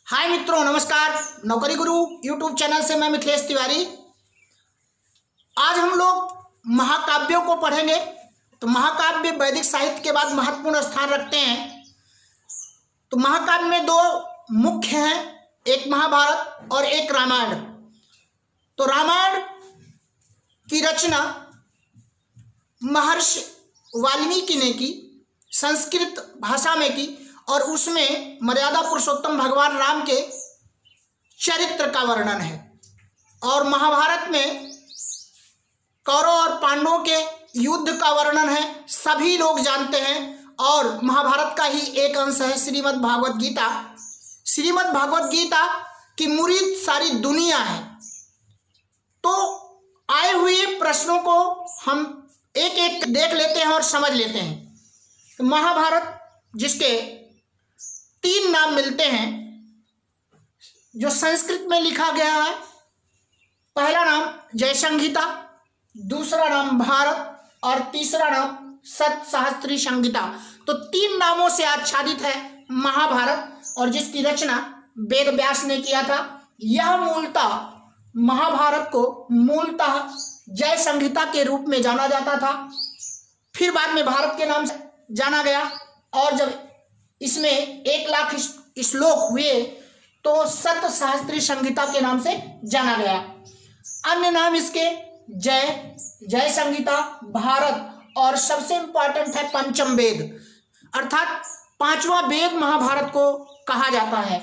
हाय मित्रों, नमस्कार। नौकरी गुरु यूट्यूब चैनल से मैं मिथिलेश तिवारी। आज हम लोग महाकाव्यों को पढ़ेंगे। तो महाकाव्य वैदिक साहित्य के बाद महत्वपूर्ण स्थान रखते हैं। तो महाकाव्य में दो मुख्य हैं, एक महाभारत और एक रामायण। तो रामायण की रचना महर्षि वाल्मीकि ने की, संस्कृत भाषा में की, और उसमें मर्यादा पुरुषोत्तम भगवान राम के चरित्र का वर्णन है। और महाभारत में कौरव और पांडवों के युद्ध का वर्णन है, सभी लोग जानते हैं। और महाभारत का ही एक अंश है श्रीमद् भागवत गीता। श्रीमद् भागवत गीता की मुरीद सारी दुनिया है। तो आए हुए प्रश्नों को हम एक एक देख लेते हैं और समझ लेते हैं। तो महाभारत, जिसके तीन नाम मिलते हैं, जो संस्कृत में लिखा गया है। पहला नाम जय संहिता, दूसरा नाम भारत और तीसरा नाम सतसहस्त्री संहिता। तो तीन नामों से आच्छादित है महाभारत, और जिसकी रचना वेद व्यास ने किया था। यह मूलतः महाभारत को मूलतः जय संहिता के रूप में जाना जाता था, फिर बाद में भारत के नाम से जाना गया। और जब इसमें 1,00,000 श्लोक हुए तो सतसहस्त्री संहिता के नाम से जाना गया। अन्य नाम इसके जय संहिता, भारत, और सबसे इंपॉर्टेंट है पंचम वेद, अर्थात पांचवा वेद महाभारत को कहा जाता है।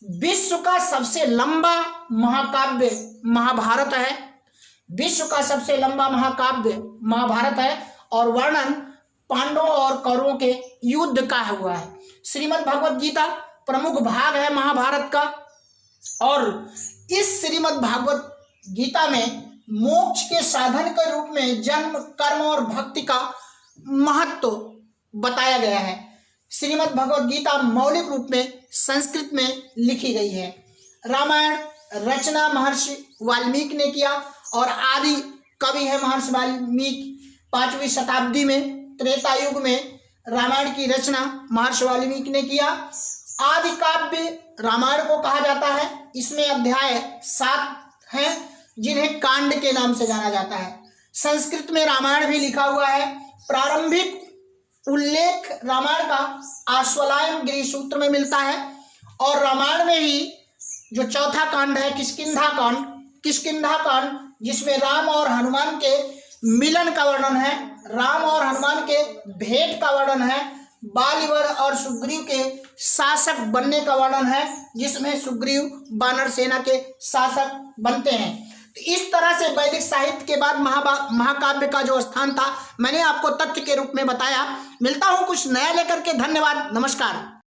विश्व का सबसे लंबा महाकाव्य महाभारत है। विश्व का सबसे लंबा महाकाव्य महाभारत है, और वर्णन पांडवों और कौरवों के युद्ध का हुआ है। श्रीमद् भागवत गीता प्रमुख भाग है महाभारत का, और इस श्रीमद् भागवत गीता में मोक्ष के साधन के रूप में जन्म, कर्म और भक्ति का महत्व बताया गया है। श्रीमद् भागवत गीता मौलिक रूप में संस्कृत में लिखी गई है। रामायण रचना महर्षि वाल्मीकि ने किया, और आदि कवि है महर्षि वाल्मीकि। 5वीं शताब्दी में त्रेता युग में रामायण की रचना महर्षि वाल्मीकि ने किया। आदि काव्य रामायण को कहा जाता है। इसमें अध्याय 7 हैं, जिन्हें कांड के नाम से जाना जाता है। संस्कृत में रामायण भी लिखा हुआ है। प्रारंभिक उल्लेख रामायण का आश्वलायन गिरि सूत्र में मिलता है, और रामायण में ही जो चौथा कांड है किष्किंधा कांड, जिसमें राम और हनुमान के मिलन का वर्णन है, राम और हनुमान के भेंट का वर्णन है, बालीवर और सुग्रीव के शासक बनने का वर्णन है, जिसमें सुग्रीव वानर सेना के शासक बनते हैं। तो इस तरह से वैदिक साहित्य के बाद महाकाव्य का जो स्थान था, मैंने आपको तथ्य के रूप में बताया। मिलता हूं कुछ नया लेकर के। धन्यवाद, नमस्कार।